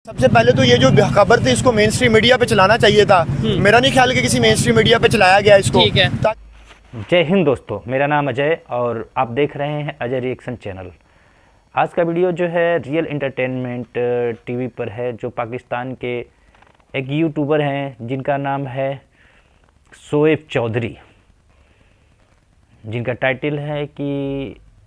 सबसे पहले तो ये जो खबर थी इसको मेन स्ट्रीम मीडिया पे चलाना चाहिए था। मेरा नहीं ख्याल कि किसी मेन स्ट्रीम मीडिया पे चलाया गया इसको। ठीक है। जय हिंद दोस्तों, मेरा नाम अजय और आप देख रहे हैं अजय रिएक्शन चैनल। आज का वीडियो जो है रियल एंटरटेनमेंट टीवी पर है, जो पाकिस्तान के एक यूट्यूबर हैं जिनका नाम है शोएब चौधरी, जिनका टाइटल है कि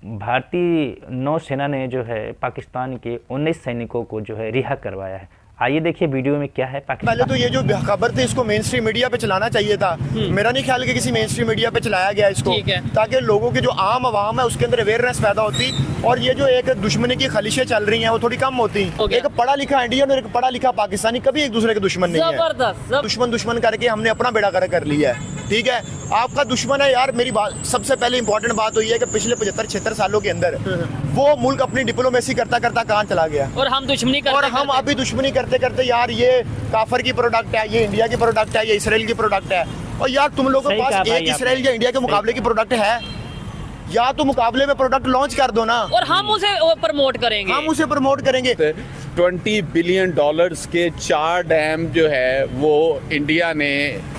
भारतीय नौसेना ने जो है पाकिस्तान के 19 सैनिकों को जो है रिहा करवाया है। आइए देखिए वीडियो में क्या है। पहले तो ये जो खबर थी इसको मेन स्ट्रीम मीडिया पे चलाना चाहिए था। मेरा नहीं ख्याल कि किसी मेन स्ट्रीम मीडिया पे चलाया गया इसको, ताकि लोगों के जो आम आवाम है उसके अंदर अवेयरनेस पैदा होती और ये जो एक दुश्मनी की खलिशें चल रही हैं वो थोड़ी कम होती। एक पढ़ा लिखा इंडियन और एक पढ़ा लिखा पाकिस्तानी कभी एक दूसरे के दुश्मन नहीं है। दुश्मन करके हमने अपना बेड़ा गर्क कर लिया है। ठीक है, आपका दुश्मन है यार। मेरी बात सबसे पहले इंपॉर्टेंट बात हुई है कि पिछले 75-76 सालों के अंदर वो मुल्क अपनी डिप्लोमेसी करता करता कहाँ चला गया और हम दुश्मनी करते और हम अभी दुश्मनी करते करते यार ये काफर की प्रोडक्ट है, ये इंडिया की प्रोडक्ट है, ये इसराइल की प्रोडक्ट है। और यार तुम लोगों के पास एक इसराइल या इंडिया के मुकाबले की प्रोडक्ट है, या तो मुकाबले में प्रोडक्ट लॉन्च कर दो ना और हम उसे प्रमोट करेंगे। 20 बिलियन डॉलर्स के 4 डैम जो है वो इंडिया ने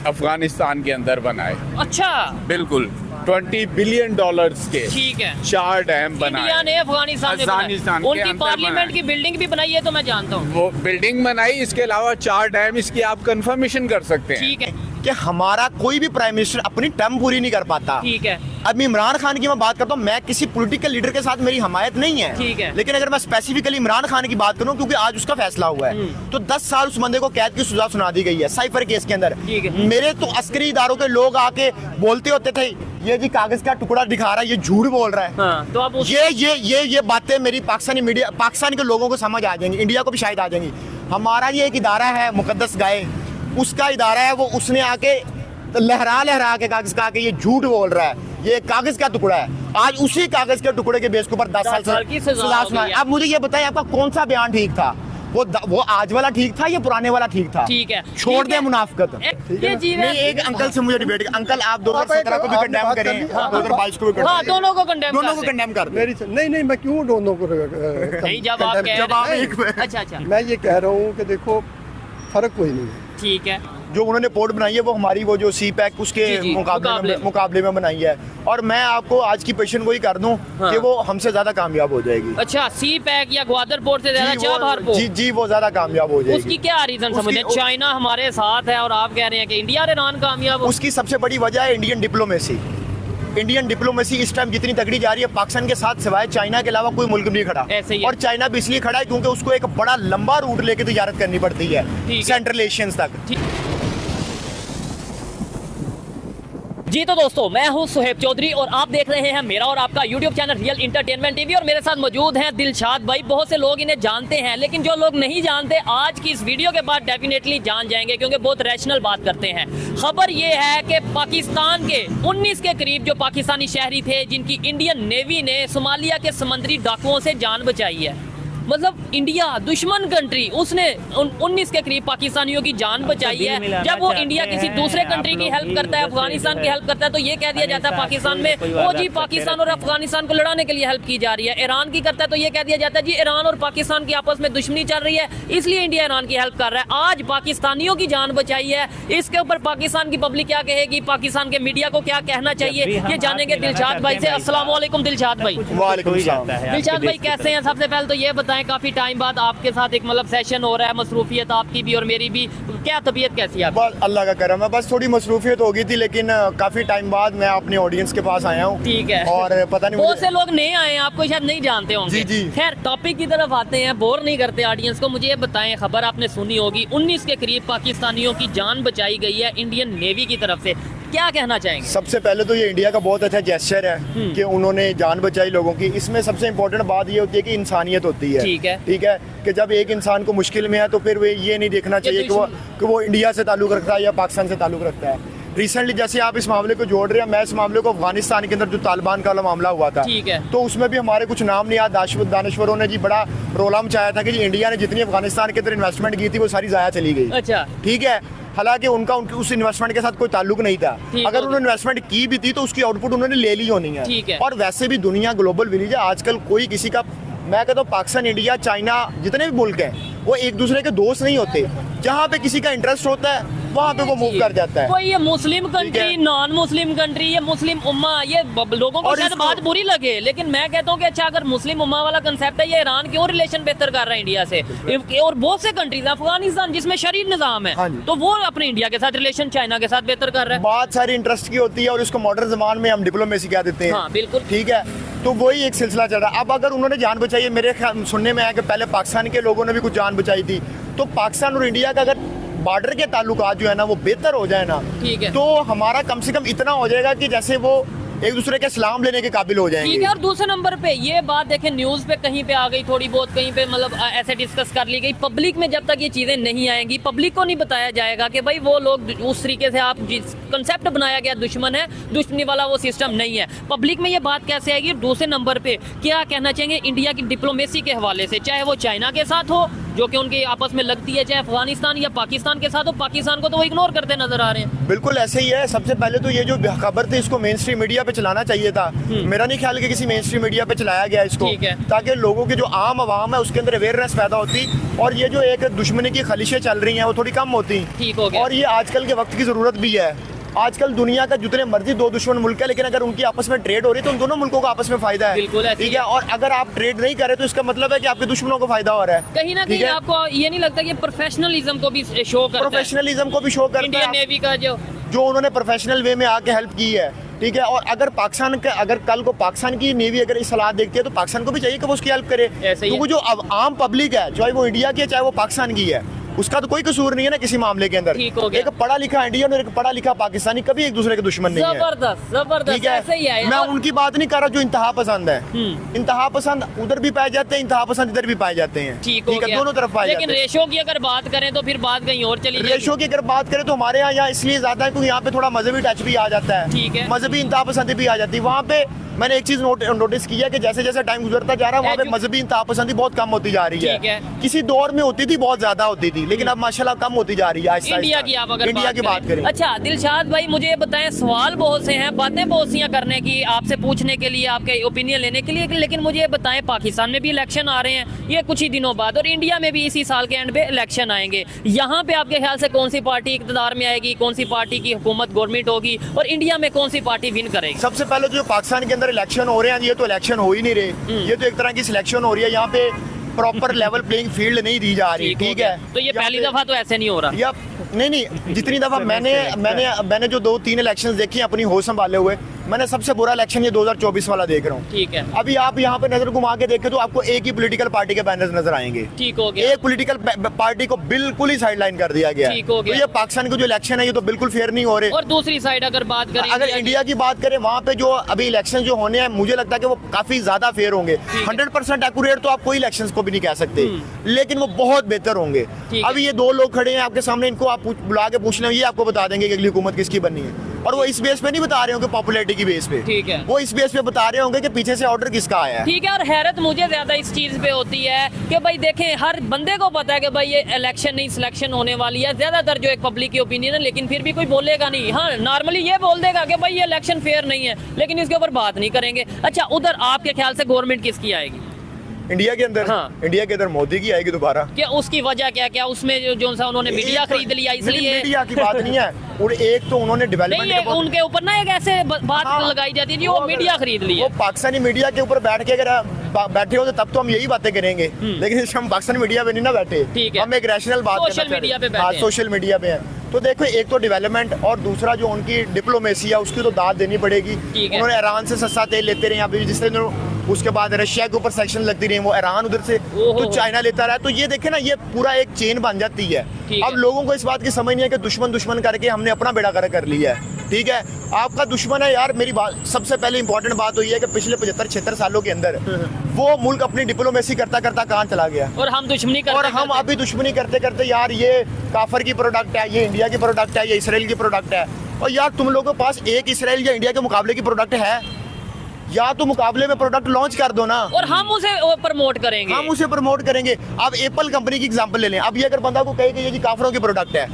अफगानिस्तान के अंदर बनाए। अच्छा, बिल्कुल 20 बिलियन डॉलर्स के, ठीक है, 4 डैम बनाए इंडिया ने अफगानिस्तान में उनकी पार्लियामेंट की बिल्डिंग भी बनाई है, तो मैं जानता हूँ वो बिल्डिंग बनाई। इसके अलावा 4 डैम, इसकी आप कंफर्मेशन कर सकते हैं। ठीक है कि हमारा कोई भी प्राइम मिनिस्टर अपनी टर्म पूरी नहीं कर पाता। ठीक है। अब इमरान खान की मैं बात करता हूँ, मैं किसी पॉलिटिकल लीडर के साथ मेरी हमायत नहीं है। ठीक है। लेकिन अगर मैं स्पेसिफिकली इमरान खान की बात करूँ, क्योंकि आज उसका फैसला हुआ है, तो 10 साल उस बंदे को कैद की सजा सुना दी गई है साइफर केस के अंदर। मेरे तो अस्करी इदारों के लोग आके बोलते होते थे ये जी कागज का टुकड़ा दिखा रहा है, ये झूठ बोल रहा है। हाँ, तो अब ये बातें मेरी पाकिस्तानी मीडिया, पाकिस्तान के लोगों को समझ आ जाएंगी, इंडिया को भी शायद आ जाएंगी। हमारा ये एक इदारा है मुकद्दस गाय, उसका इदारा है, वो उसने आके लहरा के कागज का ये झूठ बोल रहा है, ये कागज का टुकड़ा है। आज उसी कागज के टुकड़े के बेस के ऊपर 10 साल की सजा सुनाई। अब मुझे ये बताएं आपका कौन सा बयान ठीक था? वो आज वाला ठीक था या पुराने वाला ठीक था? ठीक है, छोड़ दे मुनाफिकत। नहीं, एक अंकल से मुझे डिबेट, अंकल आप 2017 को भी कंडेम करें, 2022 को भी करें, दोनों को कंडेम कर। नहीं, मैं क्यों दोनों को अच्छा मैं ये कह रहा हूँ कि देखो फर्क कोई नहीं है। ठीक है, जो उन्होंने पोर्ट बनाई है वो हमारी वो जो सी पैक उसके मुकाबले में बनाई है, और मैं आपको आज की पोजीशन को ही कर दूं कि वो हमसे ज्यादा कामयाब हो जाएगी। अच्छा, सी पैक या ग्वादर पोर्ट से ज्यादा चाबहार पोर्ट? जी वो ज्यादा कामयाब हो जाएगी। उसकी क्या रीजन समझे? चाइना हमारे साथ है और आप कह रहे हैं कि इंडिया और ईरान कामयाब हो। उसकी सबसे बड़ी वजह है इंडियन डिप्लोमेसी। इंडियन डिप्लोमेसी इस टाइम जितनी तगड़ी जा रही है, पाकिस्तान के साथ सिवाय चाइना के अलावा कोई मुल्क नहीं खड़ा। ऐसे ही और चाइना भी इसलिए खड़ा है क्योंकि उसको एक बड़ा लंबा रूट लेके तजारत करनी पड़ती है सेंट्रल एशियंस तक। जी तो दोस्तों, मैं हूं शोएब चौधरी और आप देख रहे हैं मेरा और आपका YouTube channel real entertainment TV, और मेरे साथ मौजूद हैं दिलशाद भाई। बहुत से लोग इन्हें जानते हैं, लेकिन जो लोग नहीं जानते आज की इस वीडियो के बाद डेफिनेटली जान जाएंगे, क्योंकि बहुत रैशनल बात करते हैं। खबर ये है कि पाकिस्तान के 19 के करीब जो पाकिस्तानी शहरी थे, जिनकी इंडियन नेवी ने सोमालिया के समुद्री डाकुओं से जान बचाई है। मतलब इंडिया दुश्मन कंट्री, उसने 19 के करीब पाकिस्तानियों की जान बचाई है। जब वो इंडिया किसी दूसरे कंट्री की हेल्प करता है, अफगानिस्तान की हेल्प करता है, तो ये कह दिया जाता है पाकिस्तान में ओ जी पाकिस्तान और अफगानिस्तान को लड़ाने के लिए हेल्प की जा रही है। ईरान की करता है तो ये कह दिया जाता है जी ईरान और पाकिस्तान की आपस में दुश्मनी चल रही है, इसलिए इंडिया ईरान की हेल्प कर रहा है। आज पाकिस्तानियों की जान बचाई है, इसके ऊपर पाकिस्तान की पब्लिक क्या कहेगी, पाकिस्तान के मीडिया को क्या कहना चाहिए, ये जानेंगे दिलशाद भाई से। अस्सलाम वालेकुम दिलशाद भाई। दिलशाद भाई कैसे हैं? सबसे पहले तो ये बताएं, काफी टाइम बाद आपके साथ एक मतलब सेशन हो रहा है, मसरूफियत आपकी भी और मेरी भी, क्या तबीयत कैसी है? बस अल्लाह का करम है, बस थोड़ी मसरूफियत हो गई थी, लेकिन काफी टाइम बाद मैं अपने ऑडियंस के पास आया हूँ। ठीक है, और पता नहीं बहुत से लोग नए आए हैं, आपको शायद नहीं जानते होंगे। जी। खैर टॉपिक की तरफ आते हैं, बोर नहीं करते ऑडियंस को। मुझे ये बताएं, खबर आपने सुनी होगी, 19 के करीब पाकिस्तानियों की जान बचाई गई है इंडियन नेवी की तरफ से, क्या कहना चाहेंगे? सबसे पहले तो ये इंडिया का बहुत अच्छा जेस्चर है कि उन्होंने जान बचाई लोगों की। इसमें सबसे इम्पोर्टेंट बात ये होती है कि इंसानियत होती है। ठीक है कि जब एक इंसान को मुश्किल में है तो फिर वे ये नहीं देखना चाहिए कि वो इंडिया से ताल्लुक रखता है या पाकिस्तान से ताल्लुक रखता है। रिसेंटली जैसे आप इस मामले को जोड़ रहे हैं, मैं इस मामले को अफगानिस्तान के अंदर जो तालिबान का मामला हुआ था, तो उसमें भी हमारे कुछ नाम नहीं याद, दानश्वरों ने जी बड़ा रोला मचाया था कि जी इंडिया ने जितनी अफगानिस्तान के अंदर इन्वेस्टमेंट की थी वो सारी जाया चली गई। अच्छा, ठीक है, हालांकि उनका उस इन्वेस्टमेंट के साथ कोई ताल्लुक नहीं था। अगर उन्होंने इन्वेस्टमेंट की भी थी तो उसकी आउटपुट उन्होंने ले ली होनी है। और वैसे भी दुनिया ग्लोबल विलेज है, आजकल कोई किसी का, मैं कहता हूँ पाकिस्तान, इंडिया, चाइना, जितने भी मुल्क हैं वो एक दूसरे के दोस्त नहीं होते। जहाँ पे किसी का इंटरेस्ट होता है वहाँ पे वो मूव कर जाता है। कोई ये मुस्लिम ठीक कंट्री, है। नॉन मुस्लिम कंट्री, ये मुस्लिम उम्मा, ये लोगों को और शायद इसको- बात बुरी लगे, लेकिन मैं कहता हूँ कि अच्छा अगर मुस्लिम उम्मा वाला कंसेप्ट है, ये ईरान क्यों रिलेशन बेहतर कर रहा है इंडिया से? और बहुत से कंट्रीज, अफगानिस्तान जिसमें शरीफ निजाम हाँ है, जी। तो वो अपने इंडिया के साथ रिलेशन चाइना के साथ बेहतर कर रहा है। बहुत सारी इंटरेस्ट की होती है और इसको मॉडर्न जमान में हम डिप्लोमेसी कह देते हैं। हाँ बिल्कुल। ठीक है, तो वही एक सिलसिला चल रहा है। अब अगर उन्होंने जान बचाई है, मेरे सुनने में आया कि पहले पाकिस्तान के लोगों ने भी कुछ जान बचाई थी, तो पाकिस्तान और इंडिया का अगर बॉर्डर के ताल्लुकात जो है ना वो बेहतर हो जाए ना, ठीक है। तो हमारा कम से कम इतना हो जाएगा कि जैसे वो एक दूसरे के सलाम लेने के काबिल हो ठीक जाएंगे। है। और दूसरे नंबर पे ये बात देखें, न्यूज पे कहीं पे आ गई थोड़ी बहुत, कहीं पे मतलब ऐसे डिस्कस कर ली गई। पब्लिक में जब तक ये चीजें नहीं आएंगी, पब्लिक को नहीं बताया जाएगा कि भाई वो लोग उस तरीके से, आप जिस कंसेप्ट बनाया गया दुश्मन है, दुश्मनी वाला वो सिस्टम नहीं है। पब्लिक में ये बात कैसे आएगी? दूसरे नंबर पे क्या कहना चाहेंगे इंडिया की डिप्लोमेसी के हवाले से, चाहे वो चाइना के साथ हो जो कि उनके आपस में लगती है, चाहे अफगानिस्तान या पाकिस्तान के साथ हो, पाकिस्तान को तो वो इग्नोर करते नजर आ रहे हैं। बिल्कुल ऐसे ही है। सबसे पहले तो ये जो खबर थी इसको मेन स्ट्रीम मीडिया पे चलाना चाहिए था। मेरा नहीं ख्याल कि किसी मेन स्ट्रीम मीडिया पे चलाया गया इसको, ठीक है। ताकि लोगों की जो आम आवाम है उसके अंदर अवेयरनेस पैदा होती और ये जो एक दुश्मनी की खलिशें चल रही हैं वो थोड़ी कम होती। ठीक हो गया। और ये आजकल के वक्त की जरूरत भी है। आजकल दुनिया का जितने मर्जी दो दुश्मन मुल्क है, लेकिन अगर उनकी आपस में ट्रेड हो रही है तो उन दोनों मुल्कों का आपस में फायदा है। बिल्कुल ऐसे ही ठीक है। और अगर आप ट्रेड नहीं करें तो इसका मतलब है कि आपके दुश्मनों को फायदा हो रहा है। कहीं ना ठीक कहीं है? आपको ये नहीं लगता कि प्रोफेशनलिज्म को भी शो करता है? प्रोफेशनलिज्म को भी शो करता इंडियन है नेवी का जो उन्होंने प्रोफेशनल वे में आके हेल्प की है। ठीक है। और अगर पाकिस्तान के, अगर कल को पाकिस्तान की नेवी अगर इस हालात देखती है तो पाकिस्तान को भी चाहिए कि वो उसकी हेल्प करे, ऐसे ही है। क्योंकि जो अब आम पब्लिक है, चाहे वो इंडिया की है चाहे वो पाकिस्तान की है, उसका तो कोई कसूर नहीं है ना किसी मामले के अंदर। ठीक हो गया। एक पढ़ा लिखा इंडियन और एक पढ़ा लिखा पाकिस्तानी कभी एक दूसरे के दुश्मन नहीं है। जबरदस्त जबरदस्त, ठीक है। ऐसे ही है। मैं और- उनकी बात नहीं कर रहा जो इंतहा पसंद है। इंतहा पसंद उधर भी पाए जाते हैं, इंतहा पसंद इधर भी पाए जाते हैं। ठीक हो है, गया। दोनों तरफ पाए लेकिन जाते हैं। रेशो की अगर बात करें तो फिर बात कहीं और चली जाएगी। रेशो की अगर बात करें तो हमारे यहाँ इसलिए ज्यादा है क्योंकि यहाँ पे थोड़ा मजहबी टच भी आ जाता है। ठीक है। मजहबी इंतहा पसंदी भी आ जाती है। वहाँ पे मैंने एक चीज नोटिस किया कि जैसे जैसे टाइम गुजरता जा रहा है वहाँ पे मजहबी इंतहा पसंदी बहुत कम होती जा रही ठीक है। है। किसी दौर में होती थी, बहुत ज्यादा होती थी, लेकिन अब माशाल्लाह कम होती जा रही है आहिस्ता इंडिया आहिस्ता। की आप अगर इंडिया की बात करें। अच्छा दिलशाद भाई, मुझे ये बताएं, सवाल बहुत से हैं, बातें बहुत सी हैं करने की, आपसे पूछने के लिए, आपके ओपिनियन लेने के लिए, लेकिन मुझे ये बताएं, पाकिस्तान में भी इलेक्शन आ रहे हैं ये कुछ ही दिनों बाद, और इंडिया में भी इसी साल के एंड पे इलेक्शन आएंगे। यहाँ पे आपके ख्याल से कौन सी पार्टी इक़्तिदार में आएगी, कौन सी पार्टी की हुकूमत गवर्नमेंट होगी, और इंडिया में कौन सी पार्टी विन करेगी? सबसे पहले जो पाकिस्तान के अंदर इलेक्शन हो रहे हैं, ये तो इलेक्शन हो ही नहीं रहे, ये तो एक तरह की सिलेक्शन हो रही है। यहाँ पे प्रॉपर लेवल प्लेइंग फील्ड नहीं दी जा रही। ठीक है। तो ये यहाँ पहली पे- दफा तो ऐसे नहीं हो रहा। या नहीं, जितनी दफा मैंने जो 2-3 इलेक्शंस देखी हैं अपनी होश संभाले हुए, मैंने सबसे बुरा इलेक्शन ये 2024 वाला देख रहा हूँ। ठीक है। अभी आप यहाँ पे नजर घुमा के देखें तो आपको एक ही पॉलिटिकल पार्टी के बैनर्स नजर आएंगे। ठीक हो गया। एक पॉलिटिकल पार्टी को बिल्कुल ही साइडलाइन कर दिया गया है। ठीक हो गया। तो ये पाकिस्तान के जो इलेक्शन है ये तो बिल्कुल फेयर नहीं हो रहे। और दूसरी साइड अगर बात करें अगर इंडिया की बात करें, वहाँ पे जो अभी इलेक्शन जो होने हैं, मुझे लगता है कि वो काफी ज्यादा फेयर होंगे। 100% एक्यूरेट तो आप कोई इलेक्शंस को भी नहीं कह सकते, लेकिन वो बहुत बेहतर होंगे। ठीक है। अभी ये 2 लोग खड़े हैं आपके सामने, इनको आप बुला के पूछ लें, ये आपको बता देंगे कि अगली हुकूमत किसकी बननी है। और वो इस बेस पे नहीं बता रहे होंगे पॉपुलैरिटी की बेस पे, ठीक है। वो इस बेस पे बता रहे होंगे कि पीछे से ऑर्डर किसका आया है। ठीक है। और हैरत मुझे ज्यादा इस चीज पे होती है कि भाई देखें, हर बंदे को पता है कि भाई ये इलेक्शन नहीं सिलेक्शन होने वाली है, ज्यादातर जो एक पब्लिक की ओपिनियन है, लेकिन फिर भी कोई बोलेगा नहीं। हाँ, नॉर्मली ये बोल देगा कि भाई ये इलेक्शन फेयर नहीं है, लेकिन इसके ऊपर बात नहीं करेंगे। अच्छा, उधर आपके ख्याल से गवर्नमेंट किसकी आएगी इंडिया के अंदर? हाँ। इंडिया के अंदर मोदी की आएगी दोबारा। क्या उसकी वजह क्या क्या उसमें जो सा उन्होंने मीडिया खरीद लिया नहीं, इसलिए? मीडिया की बात नहीं है, और एक तो उन्होंने नहीं, डेवलपमेंट ये उनके ऊपर ना एक ऐसे बात हाँ। लगाई जाती थी, वो मीडिया खरीद ली वो है। पाकिस्तानी मीडिया के ऊपर बैठ के अगर बैठे होते तब तो हम यही बातें करेंगे, लेकिन इस हम पाकिस्तानी मीडिया पे नहीं ना बैठे। ठीक है। हम एक रैशनल बात सोशल करना चाह रहे मीडिया पे हैं। बैठे हाँ, हैं। सोशल मीडिया पे है। तो देखो, एक तो डेवलपमेंट और दूसरा जो उनकी डिप्लोमेसी है उसकी तो दाद देनी पड़ेगी। ठीक है। उन्होंने ईरान से सस्ता तेल लेते रहे, अभी जिस तरह उसके बाद रशिया के ऊपर सेक्शन लगती रही, वो ईरान उधर से ओहो। तो चाइना लेता रहा। तो ये देखे ना, ये पूरा एक चेन बन जाती है। ठीक अब है। लोगों को इस बात की समझ नहीं है कि दुश्मन करके हमने अपना बेड़ा गर्क कर लिया है। ठीक है, आपका दुश्मन है यार। मेरी बात सबसे पहले इंपॉर्टेंट बात तो ये है कि पिछले 75-76 सालों के अंदर वो मुल्क अपनी डिप्लोमेसी करता करता कहाँ चला गया, और हम दुश्मनी करते और हम अभी दुश्मनी करते करते यार ये काफर की प्रोडक्ट है, ये इंडिया की प्रोडक्ट है, ये इसराइल की प्रोडक्ट है। और यार तुम लोगों के पास एक इसराइल या इंडिया के मुकाबले की प्रोडक्ट है, या तो मुकाबले में प्रोडक्ट लॉन्च कर दो ना, और हम उसे प्रमोट करेंगे। हम उसे प्रमोट करेंगे। अब एप्पल कंपनी की एग्जांपल ले लें। अब ये अगर बंदा को कहे कि ये जी काफरों की प्रोडक्ट है,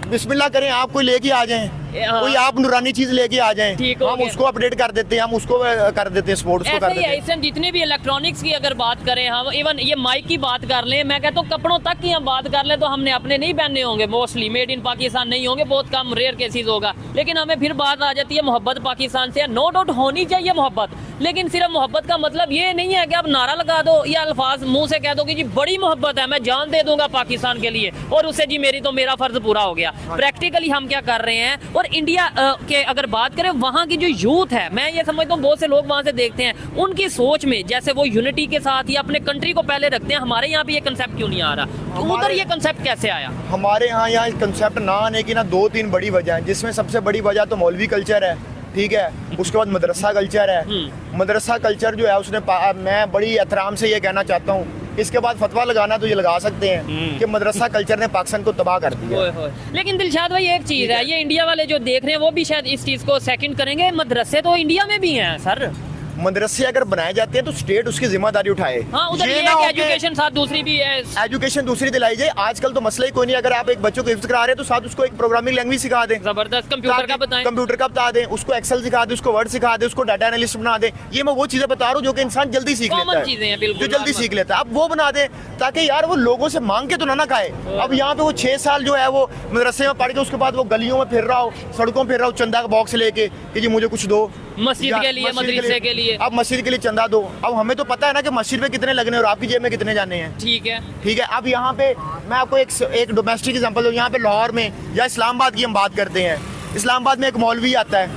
बिस्मिल्लाह करें, आप कोई लेके आ जाएं, कोई आप नूरानी चीज लेके आ जाएं, ठीक हो हम गया। उसको अपडेट कर देते हैं, हम उसको कर देते हैं, स्पोर्ट्स को ऐसे कर ही देते है हैं। इसमें जितने भी इलेक्ट्रॉनिक्स की अगर बात करें हम, इवन ये माइक की बात कर लें, मैं कहता हूँ कपड़ों तक की हम बात कर लें तो हमने अपने नहीं पहनने होंगे, मोस्टली मेड इन पाकिस्तान नहीं होंगे, बहुत कम रेयर केसेस होगा। लेकिन हमें फिर बात आ जाती है मोहब्बत पाकिस्तान से। नो डाउट होनी चाहिए मोहब्बत, लेकिन सिर्फ मोहब्बत का मतलब ये नहीं है कि आप नारा लगा दो या अल्फाज मुंह से कह दो कि जी बड़ी मोहब्बत है, मैं जान दे दूंगा पाकिस्तान के लिए, और उससे जी मेरी तो मेरा फर्ज पूरा हो गया। प्रैक्टिकली हम क्या कर रहे हैं। और इंडिया के अगर बात करें, वहाँ की जो यूथ है, मैं ये समझता हूँ बहुत से लोग वहाँ से देखते हैं, उनकी सोच में जैसे वो यूनिटी के साथ या अपने कंट्री को पहले रखते हैं, हमारे यहाँ भी ये कंसेप्ट क्यों नहीं आ रहा? उधर ये कंसेप्ट कैसे आया? हमारे यहाँ कंसेप्ट ना आने की ना 2-3 बड़ी वजह है, जिसमें सबसे बड़ी वजह तो मौलवी कल्चर है, ठीक है। उसके बाद मदरसा कल्चर है। मदरसा कल्चर जो है उसने मैं बड़ी एहतराम से ये कहना चाहता हूँ, इसके बाद फतवा लगाना तो ये लगा सकते हैं कि मदरसा कल्चर ने पाकिस्तान को तबाह कर दिया। होए होए। लेकिन दिलशाद भाई एक चीज है, ये इंडिया वाले जो देख रहे हैं वो भी शायद इस चीज को सेकंड करेंगे, मदरसे तो इंडिया में भी हैं सर। मदरसे अगर बनाए जाते हैं तो स्टेट उसकी जिम्मेदारी उठाए। हाँ, उधर ये ना है हो कि कि एजुकेशन साथ दूसरी भी है। एजुकेशन दूसरी दिलाई जाए। आजकल तो मसला ही कोई नहीं, अगर आप एक बच्चों को हिफ्ज करा रहे हैं तो साथ उसको एक प्रोग्रामिंग लैंग्वेज सिखा दें, जबरदस्त कंप्यूटर का बताएं। कंप्यूटर का बता दें, उसको एक्सेल सिखा दें, उसको वर्ड सिखा दें, उसको डाटा एनालिस्ट बना दें। ये मैं वो चीजें बता रहा हूँ जो कि इंसान जल्दी सीख Common लेता है, चीजें हैं, बिल्कुल, जो जल्दी normal। सीख लेता है। अब वो बना दें ताकि यार वो लोगों से मांग के तो ना खाए। अब यहाँ पे वो 6 साल जो है वो मदरसे में पढ़ के उसके बाद वो गलियों में फिर रहा हो, सड़कों में फिर रहा हो, चंदा का बॉक्स लेके कि जी मुझे कुछ दो, मस्जिद के लिए, मदरसे के लिए। अब मस्जिद के लिए चंदा दो। अब हमें तो पता है ना कि मस्जिद में कितने लगने और आपकी जेब में कितने जाने हैं, ठीक है। ठीक है। अब यहाँ पे मैं आपको एक डोमेस्टिक एग्जांपल दूं। यहाँ पे लाहौर में या इस्लामाबाद की हम बात करते हैं, इस्लामाबाद में एक मौलवी आता है,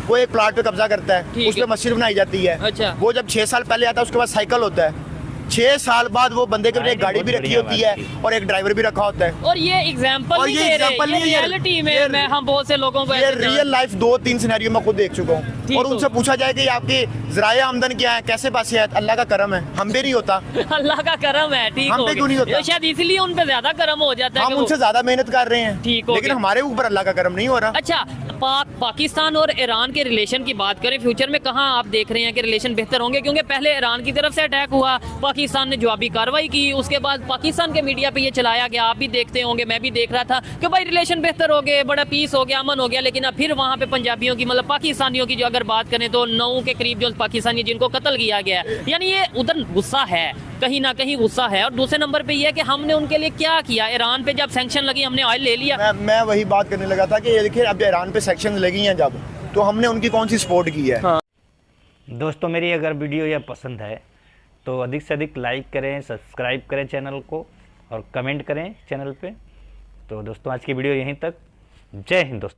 वो एक प्लाट पे कब्जा करता है, ठीक उस है। पे मस्जिद बनाई जाती है। अच्छा। वो जब 6 साल पहले आता है उसके बाद साइकिल होता है। 6 साल बाद वो बंदे के लिए एक गाड़ी भी रखी होती है और एक ड्राइवर भी रखा होता है। और ये एग्जांपल और नहीं ये दे रहे, example ये नहीं है, रियलिटी में ये- मैं हम बहुत से लोगों को ये ऐसे रियल लाइफ 2-3 सिनेरियो मैं खुद देख चुका हूँ। ठीक और हो। उनसे पूछा जाए कि आपके ज़राए आमदन क्या है, कैसे पास है, अल्लाह का करम है, हम पे नहीं होता। अल्लाह का करम है, ठीक हम हो पे क्यों नहीं गया। होता? शायद इसलिए उन पे ज्यादा करम हो जाता है हम कि वो- उनसे ज्यादा मेहनत कर रहे हैं, ठीक हो लेकिन गया। हमारे ऊपर अल्लाह का करम नहीं हो रहा। अच्छा, पाकिस्तान और ईरान के रिलेशन की बात करें, फ्यूचर में कहाँ आप देख रहे हैं कि रिलेशन बेहतर होंगे? क्योंकि पहले ईरान की तरफ से अटैक हुआ, पाकिस्तान ने जवाबी कार्रवाई की, उसके बाद पाकिस्तान के मीडिया पे ये चलाया गया, आप भी देखते होंगे, मैं भी देख रहा था कि भाई रिलेशन बेहतर हो गए, बड़ा पीस हो गया, अमन हो गया। लेकिन अब फिर वहाँ पे पंजाबियों की, मतलब पाकिस्तानियों की जो अगर बात करें तो 9 के करीब जो पाकिस्तानी जिनको कत्ल किया गया है, यानी ये उधर गुस्सा है, कहीं ना कहीं गुस्सा है। और दूसरे नंबर पे ये है कि हमने उनके लिए क्या किया? ईरान पे जब सैंक्शन लगी हमने ऑयल ले लिया। मैं वही बात करने लगा था कि ये देखिए अब ईरान पे सेक्शन लगी हैं जब, तो हमने उनकी कौन सी सपोर्ट की है। दोस्तों मेरी अगर वीडियो यह पसंद है तो अधिक से अधिक लाइक करें, सब्सक्राइब करें चैनल को और कमेंट करें चैनल पे। तो दोस्तों आज की वीडियो यहीं तक। जय हिंद दोस्तों।